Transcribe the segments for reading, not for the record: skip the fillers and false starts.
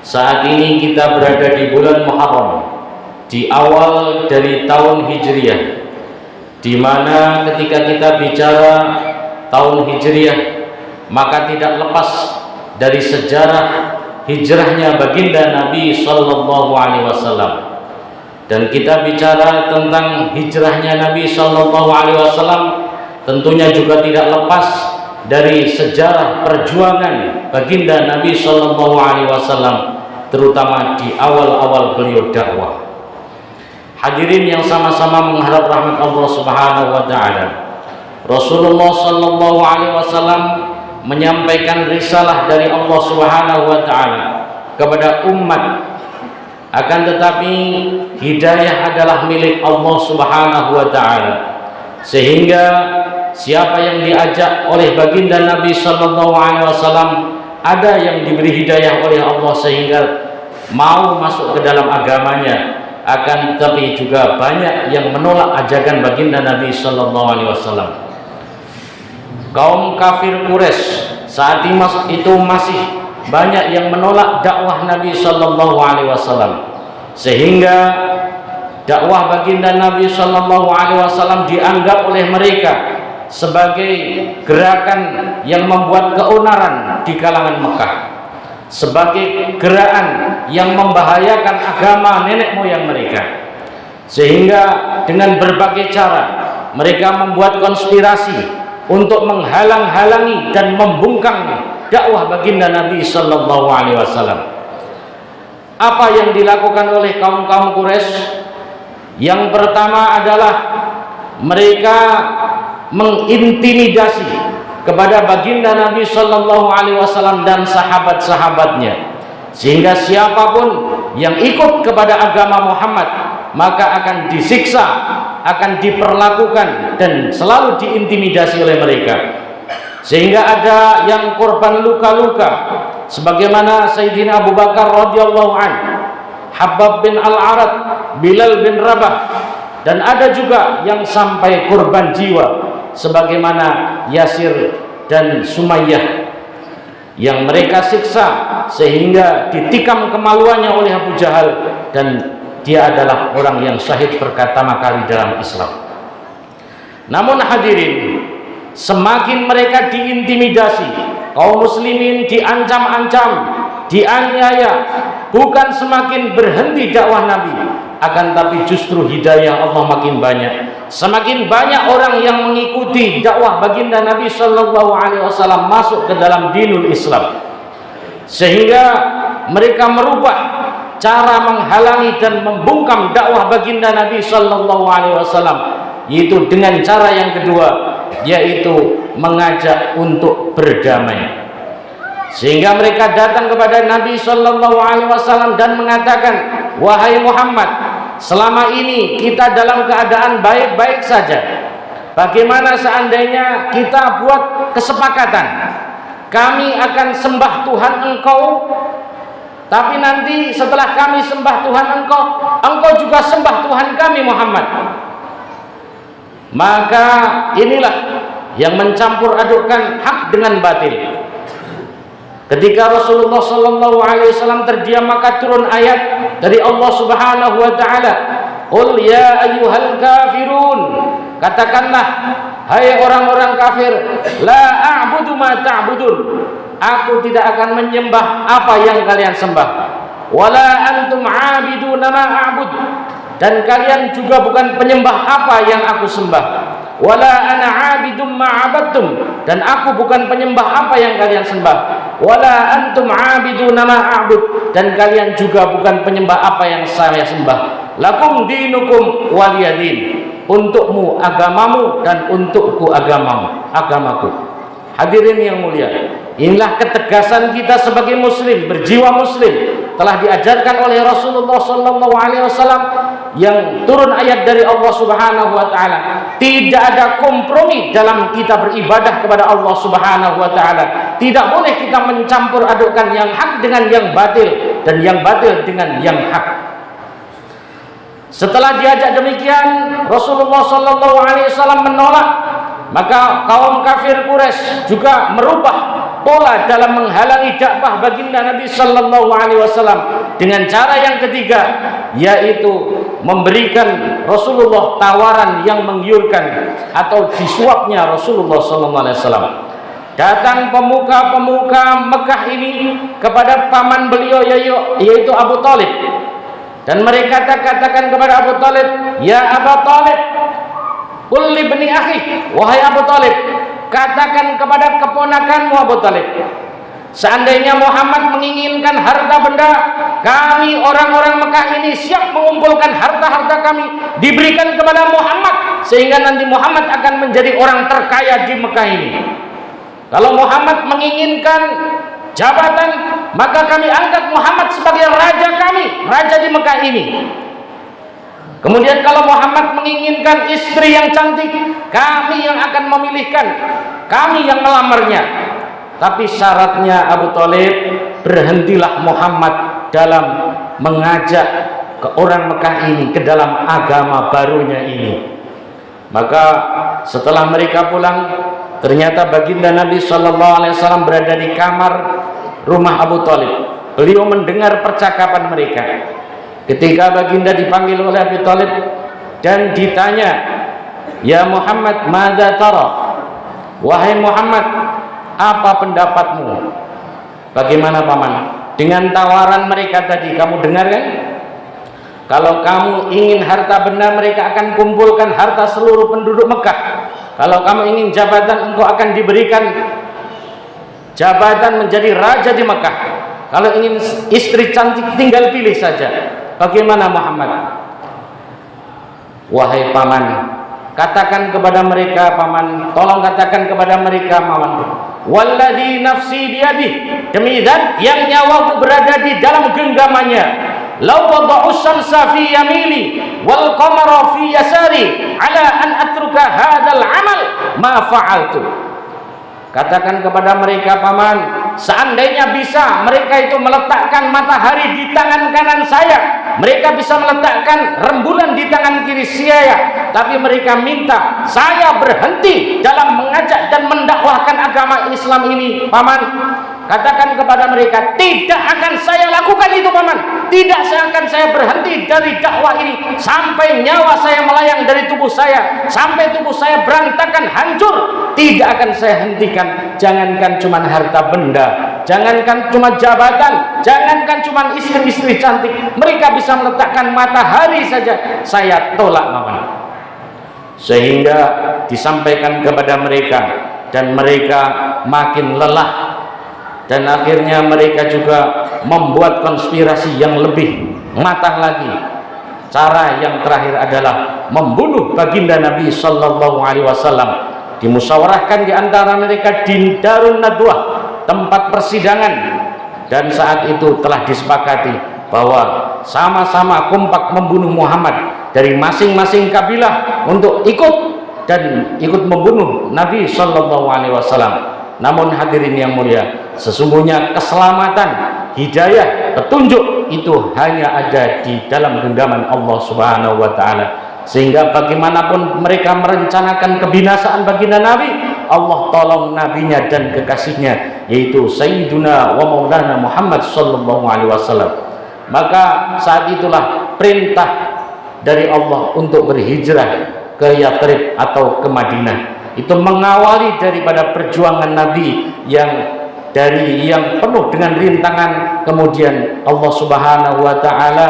Saat ini kita berada di bulan Muharram, di awal dari tahun Hijriah, di mana ketika kita bicara tahun Hijriah, maka tidak lepas dari sejarah hijrahnya baginda Nabi Sallallahu Alaihi Wasallam. Dan kita bicara tentang hijrahnya Nabi Sallallahu Alaihi Wasallam, tentunya juga tidak lepas dari sejarah perjuangan baginda Nabi Sallallahu Alaihi Wasallam, terutama di awal-awal beliau dakwah. Hadirin yang sama-sama mengharap rahmat Allah Subhanahu wa taala, Rasulullah Sallallahu Alaihi Wasallam menyampaikan risalah dari Allah Subhanahu wa taala kepada umat. Akan tetapi hidayah adalah milik Allah Subhanahu wa taala, sehingga siapa yang diajak oleh baginda Nabi Sallallahu Alaihi Wasallam, ada yang diberi hidayah oleh Allah sehingga mau masuk ke dalam agamanya. Akan tetapi juga banyak yang menolak ajakan baginda Nabi Sallallahu Alaihi Wasallam. Kaum kafir Quraisy saat itu masih banyak yang menolak dakwah Nabi Sallallahu Alaihi Wasallam, sehingga dakwah baginda Nabi Sallallahu Alaihi Wasallam dianggap oleh mereka sebagai gerakan yang membuat keonaran di kalangan Mekah, sebagai gerakan yang membahayakan agama nenek moyang mereka, sehingga dengan berbagai cara mereka membuat konspirasi untuk menghalang-halangi dan membungkam dakwah baginda Nabi Sallallahu Alaihi Wasallam. Apa yang dilakukan oleh kaum-kaum Quraisy? Yang pertama adalah mereka mengintimidasi kepada baginda Nabi Sallallahu Alaihi Wasallam dan sahabat-sahabatnya, sehingga siapapun yang ikut kepada agama Muhammad maka akan disiksa, akan diperlakukan dan selalu diintimidasi oleh mereka, sehingga ada yang korban luka-luka sebagaimana Sayyidina Abu Bakar radhiyallahu an, Habab bin Al-Arad, Bilal bin Rabah, dan ada juga yang sampai korban jiwa sebagaimana Yasir dan Sumayyah yang mereka siksa sehingga ditikam kemaluannya oleh Abu Jahal, dan dia adalah orang yang syahid pertama kali dalam Islam. Namun hadirin, semakin mereka diintimidasi, kaum muslimin diancam-ancam, dianiaya, bukan semakin berhenti dakwah Nabi, akan tapi justru hidayah Allah makin banyak. Semakin banyak orang yang mengikuti dakwah baginda Nabi Sallallahu Alaihi Wasallam masuk ke dalam dinul Islam, sehingga mereka merubah cara menghalangi dan membungkam dakwah baginda Nabi Sallallahu Alaihi Wasallam, yaitu dengan cara yang kedua, yaitu mengajak untuk berdamai. Sehingga mereka datang kepada Nabi Sallallahu Alaihi Wasallam dan mengatakan, wahai Muhammad, selama ini kita dalam keadaan baik-baik saja. Bagaimana seandainya kita buat kesepakatan, kami akan sembah Tuhan engkau, tapi nanti setelah kami sembah Tuhan engkau, engkau juga sembah Tuhan kami Muhammad. Maka inilah yang mencampur adukkan hak dengan batil. Ketika Rasulullah Sallallahu Alaihi Wasallam terdiam, maka turun ayat dari Allah Subhanahu Wa Taala, Qul ya ayyuhal kafirun, katakanlah hai orang-orang kafir, la a'budu ma ta'budun, aku tidak akan menyembah apa yang kalian sembah, wala antum 'abiduna ma a'bud, dan kalian juga bukan penyembah apa yang aku sembah, wala ana 'abidum ma 'abadtum, dan aku bukan penyembah apa yang kalian sembah, wala antum 'abiduna ma a'bud, dan kalian juga bukan penyembah apa yang saya sembah. Lakum dinukum waliyadin, untukmu agamamu dan untukku agamaku. Hadirin yang mulia, inilah ketegasan kita sebagai muslim, berjiwa muslim, telah diajarkan oleh Rasulullah Sallallahu Alaihi Wasallam yang turun ayat dari Allah Subhanahu Wa Taala. Tidak ada kompromi dalam kita beribadah kepada Allah Subhanahu Wa Taala. Tidak boleh kita mencampur adukkan yang hak dengan yang batil dan yang batil dengan yang hak. Setelah diajak demikian, Rasulullah Sallallahu Alaihi Wasallam menolak. Maka kaum kafir Quraisy juga merubah pola dalam menghalangi dakwah baginda Nabi sallallahu alaihi wasallam dengan cara yang ketiga, yaitu memberikan Rasulullah tawaran yang menggiurkan atau disuapnya Rasulullah sallallahu alaihi wasallam. Datang pemuka-pemuka Mekah ini kepada paman beliau yaitu Abu Thalib, dan mereka katakan kepada Abu Thalib, "Ya Abu Thalib, qul li ibni akhi," wahai Abu Thalib, katakan kepada keponakanmu Abu Thalib, seandainya Muhammad menginginkan harta benda, kami orang-orang Mekah ini siap mengumpulkan harta-harta kami diberikan kepada Muhammad, sehingga nanti Muhammad akan menjadi orang terkaya di Mekah ini. Kalau Muhammad menginginkan jabatan, maka kami angkat Muhammad sebagai raja kami, raja di Mekah ini. Kemudian kalau Muhammad menginginkan istri yang cantik, kami yang akan memilihkan, kami yang melamarnya. Tapi syaratnya Abu Thalib, berhentilah Muhammad dalam mengajak ke orang Mekah ini ke dalam agama barunya ini. Maka setelah mereka pulang, ternyata baginda Nabi sallallahu alaihi wasallam berada di kamar rumah Abu Thalib. Beliau mendengar percakapan mereka. Ketika baginda dipanggil oleh Abu Thalib dan ditanya, "Ya Muhammad, madza tara?" Wahai Muhammad, apa pendapatmu? Bagaimana paman? Dengan tawaran mereka tadi, kamu dengar kan? Kalau kamu ingin harta benda, mereka akan kumpulkan harta seluruh penduduk Mekah. Kalau kamu ingin jabatan, engkau akan diberikan jabatan menjadi raja di Mekah. Kalau ingin istri cantik, tinggal pilih saja. Bagaimana Muhammad? Wahai paman, katakan kepada mereka, paman, tolong katakan kepada mereka, paman, walladzi nafsi biyadih, demi zat yang nyawaku berada di dalam genggamannya, law wada'u syamsa fi yamini wal qamara fi yasari ala an atruka hadzal amal ma fa'altu. Katakan kepada mereka, paman, seandainya bisa mereka itu meletakkan matahari di tangan kanan saya, mereka bisa meletakkan rembulan di tangan kiri saya, tapi mereka minta saya berhenti dalam mengajak dan mendakwahkan agama Islam ini, paman. Katakan kepada mereka, tidak akan saya lakukan itu, paman. Tidak akan saya berhenti dari dakwah ini sampai nyawa saya melayang dari tubuh saya, sampai tubuh saya berantakan, hancur. Tidak akan saya hentikan. Jangankan cuma harta benda, jangankan cuma jabatan, jangankan cuma istri-istri cantik, mereka bisa meletakkan matahari saja, saya tolak, paman. Sehingga disampaikan kepada mereka, dan mereka makin lelah. Dan akhirnya mereka juga membuat konspirasi yang lebih matang lagi. Cara yang terakhir adalah membunuh baginda Nabi sallallahu alaihi wasallam. Dimusyawarahkan di antara mereka di Darun Nadwah, tempat persidangan, dan saat itu telah disepakati bahwa sama-sama kompak membunuh Muhammad dari masing-masing kabilah untuk ikut membunuh Nabi sallallahu alaihi wasallam. Namun hadirin yang mulia, sesungguhnya keselamatan, hidayah, petunjuk itu hanya ada di dalam genggaman Allah Subhanahu wa taala. Sehingga bagaimanapun mereka merencanakan kebinasaan baginda Nabi, Allah tolong nabinya dan kekasihnya, yaitu Sayyiduna wa Maulana Muhammad sallallahu alaihi wasallam. Maka saat itulah perintah dari Allah untuk berhijrah ke Yathrib atau ke Madinah. Itu mengawali daripada perjuangan Nabi yang penuh dengan rintangan. Kemudian Allah Subhanahu wa taala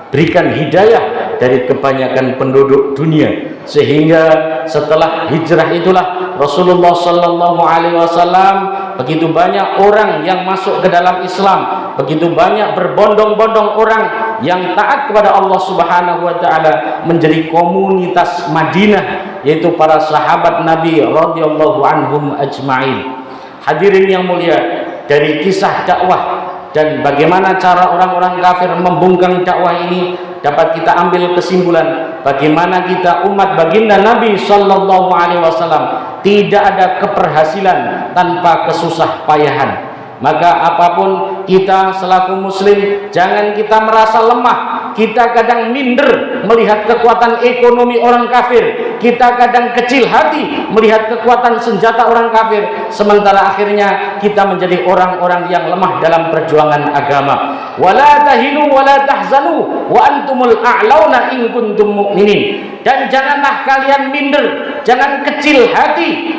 berikan hidayah dari kebanyakan penduduk dunia, sehingga setelah hijrah itulah Rasulullah sallallahu alaihi wasallam, begitu banyak orang yang masuk ke dalam Islam, begitu banyak berbondong-bondong orang yang taat kepada Allah Subhanahu wa taala, menjadi komunitas Madinah, yaitu para sahabat Nabi radhiyallahu anhum ajma'in. Hadirin yang mulia, dari kisah dakwah dan bagaimana cara orang-orang kafir membungkam dakwah ini, dapat kita ambil kesimpulan bagaimana kita umat baginda Nabi sallallahu alaihi wasallam tidak ada keberhasilan tanpa kesusah payahan. Maka apapun kita selaku muslim, jangan kita merasa lemah, kita kadang minder melihat kekuatan ekonomi orang kafir, kita kadang kecil hati melihat kekuatan senjata orang kafir, sementara akhirnya kita menjadi orang-orang yang lemah dalam perjuangan agama. Wala tahinu wala tahzanu wa antumul a'launa in kuntum mu'minin. Dan janganlah kalian minder, jangan kecil hati,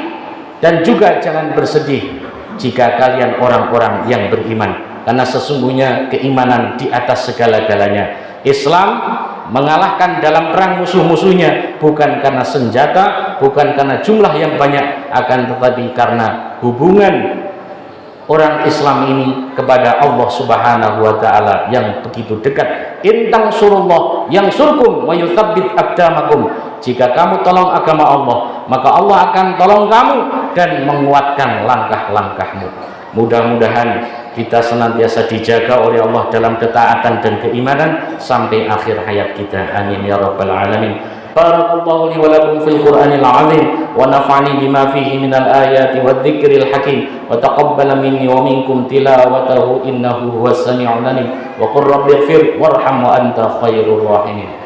dan juga jangan bersedih jika kalian orang-orang yang beriman, karena sesungguhnya keimanan di atas segala-galanya. Islam mengalahkan dalam perang musuh-musuhnya bukan karena senjata, bukan karena jumlah yang banyak, akan tetapi karena hubungan orang Islam ini kepada Allah Subhanahu wa taala yang begitu dekat. In tansurullah yansurkum wa yutsabbit aqdamakum. Jika kamu tolong agama Allah, maka Allah akan tolong kamu dan menguatkan langkah-langkahmu. Mudah-mudahan kita senantiasa dijaga oleh Allah dalam ketaatan dan keimanan sampai akhir hayat kita. Amin ya rabbal alamin. Barakallahu li wa lakum fil Qur'anil azim wa nafa'ani bima fihi minal ayati wadh-dhikril hakim wa taqabbala minni wa minkum tilawatahu innahu huwas sami'ul alim wa qur rabbighfir warham wa anta khairur rahimin.